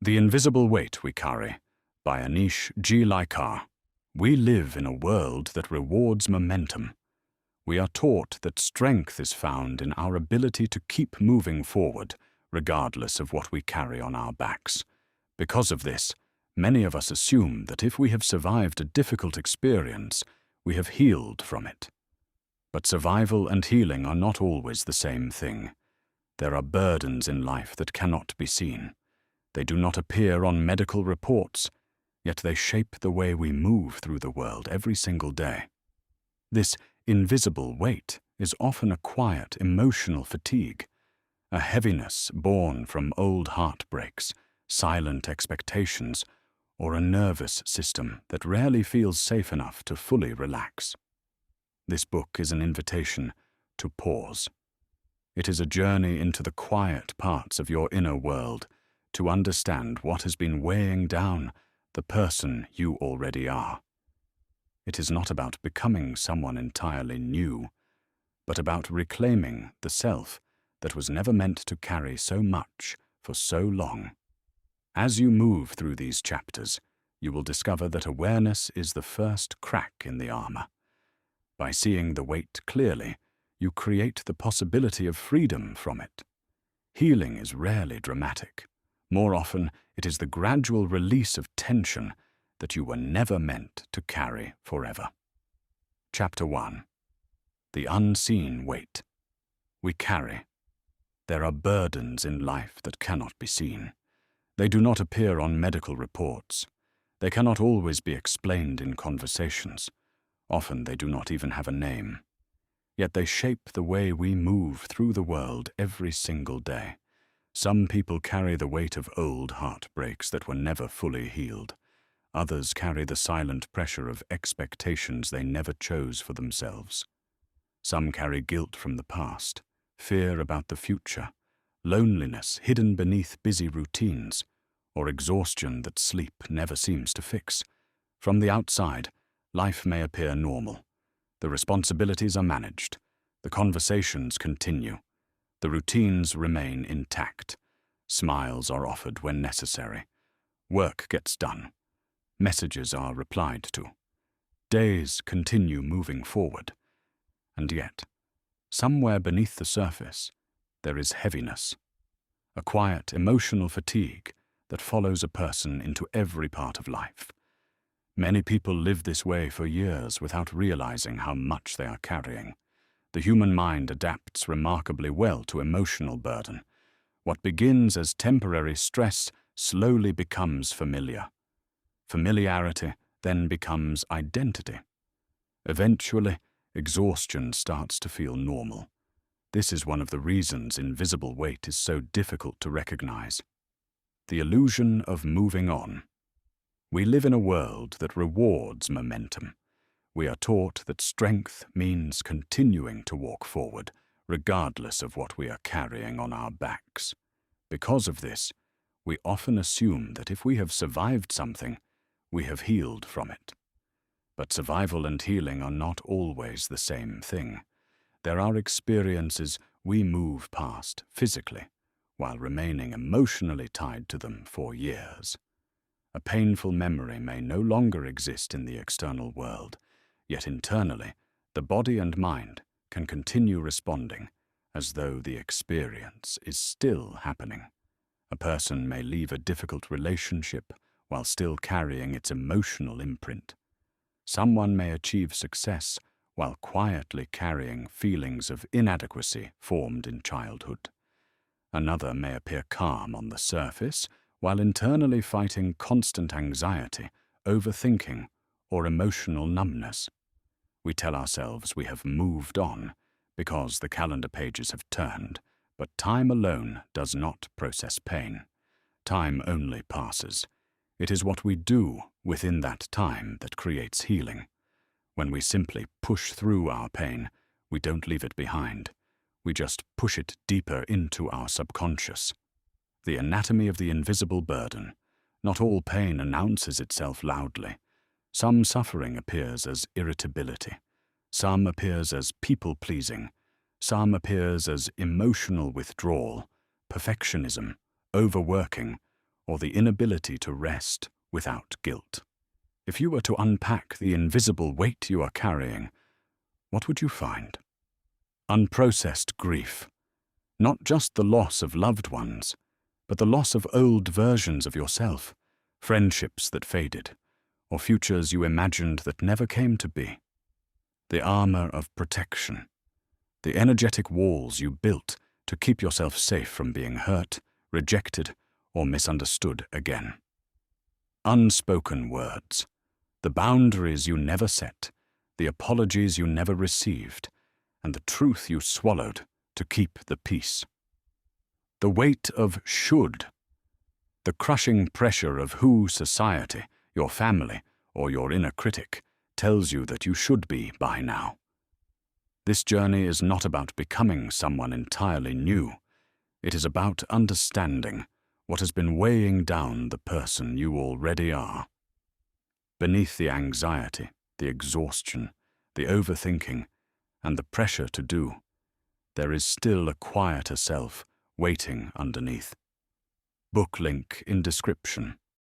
The Invisible Weight We Carry by Anish G. Laikar. We live in a world that rewards momentum. We are taught that strength is found in our ability to keep moving forward, regardless of what we carry on our backs. Because of this, many of us assume that if we have survived a difficult experience, we have healed from it. But survival and healing are not always the same thing. There are burdens in life that cannot be seen. They do not appear on medical reports, yet they shape the way we move through the world every single day. This invisible weight is often a quiet, emotional fatigue, a heaviness born from old heartbreaks, silent expectations, or a nervous system that rarely feels safe enough to fully relax. This book is an invitation to pause. It is a journey into the quiet parts of your inner world, to understand what has been weighing down the person you already are. It is not about becoming someone entirely new, but about reclaiming the self that was never meant to carry so much for so long. As you move through these chapters, you will discover that awareness is the first crack in the armor. By seeing the weight clearly, you create the possibility of freedom from it. Healing is rarely dramatic. More often, it is the gradual release of tension that you were never meant to carry forever. Chapter 1. The Unseen Weight We Carry. There are burdens in life that cannot be seen. They do not appear on medical reports. They cannot always be explained in conversations. Often they do not even have a name. Yet they shape the way we move through the world every single day. Some people carry the weight of old heartbreaks that were never fully healed. Others carry the silent pressure of expectations they never chose for themselves. Some carry guilt from the past, fear about the future, loneliness hidden beneath busy routines, or exhaustion that sleep never seems to fix. From the outside, life may appear normal. The responsibilities are managed. The conversations continue. The routines remain intact. Smiles are offered when necessary. Work gets done. Messages are replied to. Days continue moving forward. And yet, somewhere beneath the surface, there is heaviness, a quiet emotional fatigue that follows a person into every part of life. Many people live this way for years without realizing how much they are carrying. The human mind adapts remarkably well to emotional burden. What begins as temporary stress slowly becomes familiar. Familiarity then becomes identity. Eventually, exhaustion starts to feel normal. This is one of the reasons invisible weight is so difficult to recognize. The illusion of moving on. We live in a world that rewards momentum. We are taught that strength means continuing to walk forward, regardless of what we are carrying on our backs. Because of this, we often assume that if we have survived something, we have healed from it. But survival and healing are not always the same thing. There are experiences we move past physically, while remaining emotionally tied to them for years. A painful memory may no longer exist in the external world, yet internally, the body and mind can continue responding as though the experience is still happening. A person may leave a difficult relationship while still carrying its emotional imprint. Someone may achieve success while quietly carrying feelings of inadequacy formed in childhood. Another may appear calm on the surface while internally fighting constant anxiety, overthinking, or emotional numbness. We tell ourselves we have moved on because the calendar pages have turned, but time alone does not process pain. Time only passes. It is what we do within that time that creates healing. When we simply push through our pain, we don't leave it behind. We just push it deeper into our subconscious. The anatomy of the invisible burden. Not all pain announces itself loudly. Some suffering appears as irritability. Some appears as people-pleasing. Some appears as emotional withdrawal, perfectionism, overworking, or the inability to rest without guilt. If you were to unpack the invisible weight you are carrying, what would you find? Unprocessed grief. Not just the loss of loved ones, but the loss of old versions of yourself, friendships that faded, or futures you imagined that never came to be. The armor of protection. The energetic walls you built to keep yourself safe from being hurt, rejected, or misunderstood again. Unspoken words. The boundaries you never set, the apologies you never received, and the truth you swallowed to keep the peace. The weight of should. The crushing pressure of who society, your family, or your inner critic tells you that you should be by now. This journey is not about becoming someone entirely new. It is about understanding what has been weighing down the person you already are. Beneath the anxiety, the exhaustion, the overthinking, and the pressure to do, there is still a quieter self waiting underneath. Book link in description.